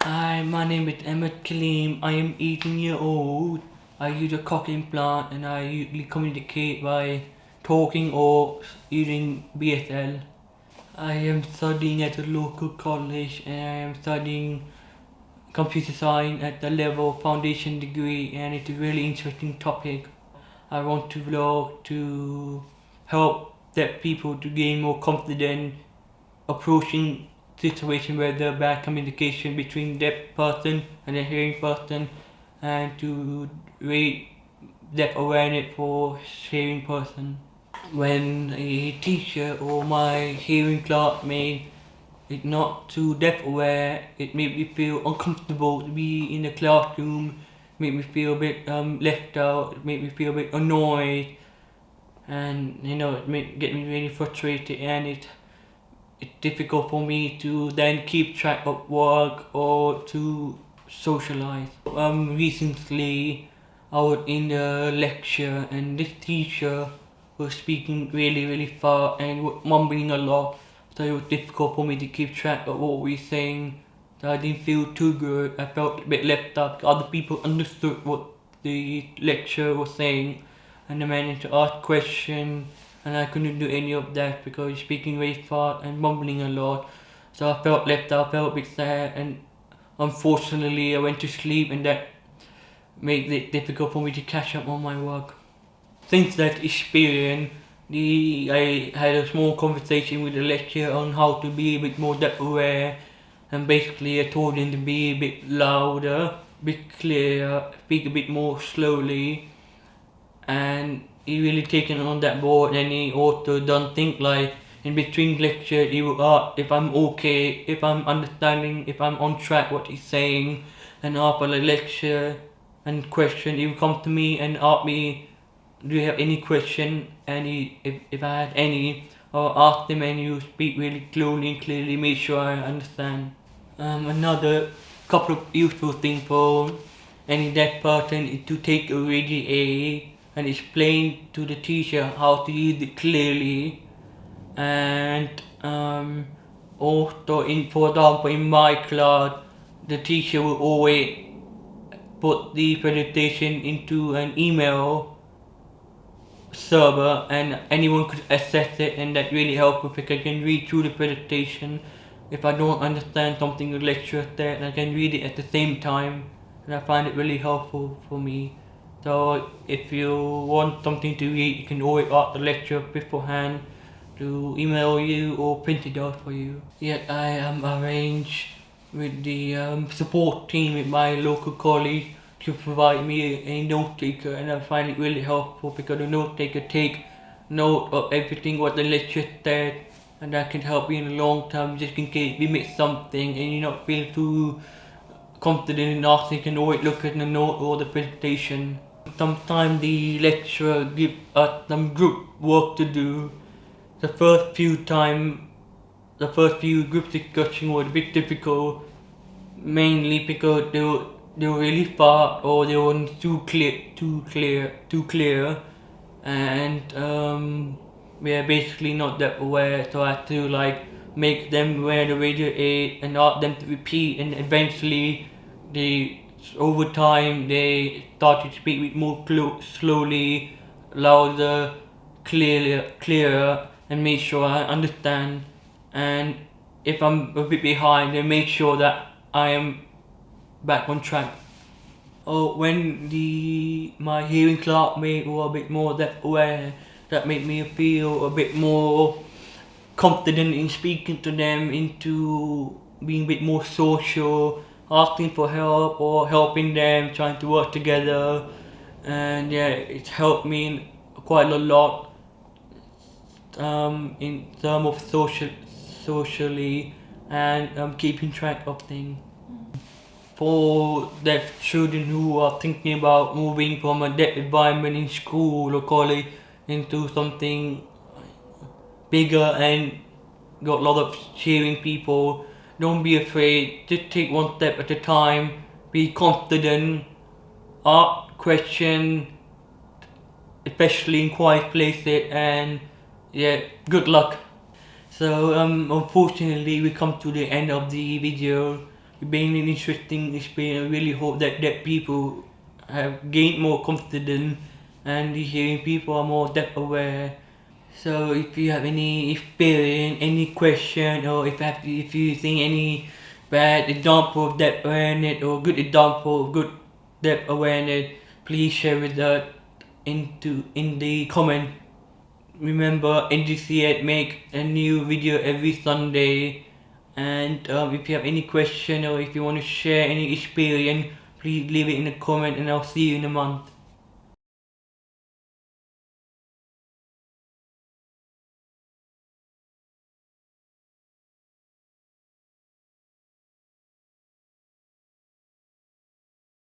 Hi, my name is Ahmed Kaleem. I am 18 years old. I use a cochlear implant and I usually communicate by talking or using BSL. I am studying at a local college and I am studying computer science at the level foundation degree, and it's a really interesting topic. I want to vlog to help deaf people to gain more confidence approaching situation where there bad communication between deaf person and a hearing person, and to raise deaf awareness for hearing person. When a teacher or my hearing classmate is not too deaf aware, it made me feel uncomfortable to be in the classroom, made me feel a bit left out, it made me feel a bit annoyed, and get me really frustrated, and it's difficult for me to then keep track of work or to socialize. Recently I was in a lecture and this teacher was speaking really fast and was mumbling a lot, so it was difficult for me to keep track of what we were saying. So I didn't feel too good. I felt a bit left out. Other people understood what the lecturer was saying, and I managed to ask questions, and I couldn't do any of that because he's speaking very fast and mumbling a lot. So I felt left out, felt a bit sad, and unfortunately I went to sleep, and that made it difficult for me to catch up on my work. Since that experience, I had a small conversation with the lecturer on how to be a bit more depth aware, and basically I told him to be a bit louder, a bit clearer, speak a bit more slowly, and he really taken on that board, and he also done things like in between lecture he will ask if I'm okay, if I'm understanding, if I'm on track what he's saying, and after the lecture and question he will come to me and ask me, do you have any question, and if I had any, I'll ask them, and you speak really slowly and clearly, make sure I understand. Another couple of useful things for any deaf person is to take a radio aid and explain to the teacher how to use it clearly. And also, for example, in my class, the teacher will always put the presentation into an email server, and anyone could access it, and that really helps because I can read through the presentation. If I don't understand something the lecturer said, I can read it at the same time, and I find it really helpful for me. So if you want something to read, you can always ask the lecturer beforehand to email you or print it out for you. Yet I am arranged with the support team at my local college to provide me a note taker, and I find it really helpful because the note taker take note of everything what the lecturer said, and that can help you in the long term just in case we miss something and you not feel too confident in asking. You can always look at the note or the presentation. Sometimes the lecturer give us some group work to do. The first few group discussion was a bit difficult, mainly because they were really far or they weren't too clear, and we are basically not that aware. So I had to make them wear the radio aid and ask them to repeat, and eventually over time they started to speak with more slowly, louder, clearer, and make sure I understand. And if I'm a bit behind, then make sure that I am back on track. When my hearing classmate were a bit more deaf aware, that made me feel a bit more confident in speaking to them, into being a bit more social, asking for help or helping them, trying to work together, and yeah, it's helped me quite a lot in terms of socially and keeping track of things. For deaf children who are thinking about moving from a deaf environment in school or college into something bigger and got a lot of cheering people, don't be afraid, just take one step at a time, be confident, ask questions, especially in quiet places, and yeah, good luck. So unfortunately we come to the end of the video. been an interesting experience. I really hope that people have gained more confidence and hearing people are more depth aware. So if you have any experience, any question, or if you think any bad example of depth awareness or good example of good depth awareness, please share with us in the comment. Remember, NGCS make a new video every Sunday, and if you have any question or if you want to share any experience, please leave it in the comment, and I'll see you in a month.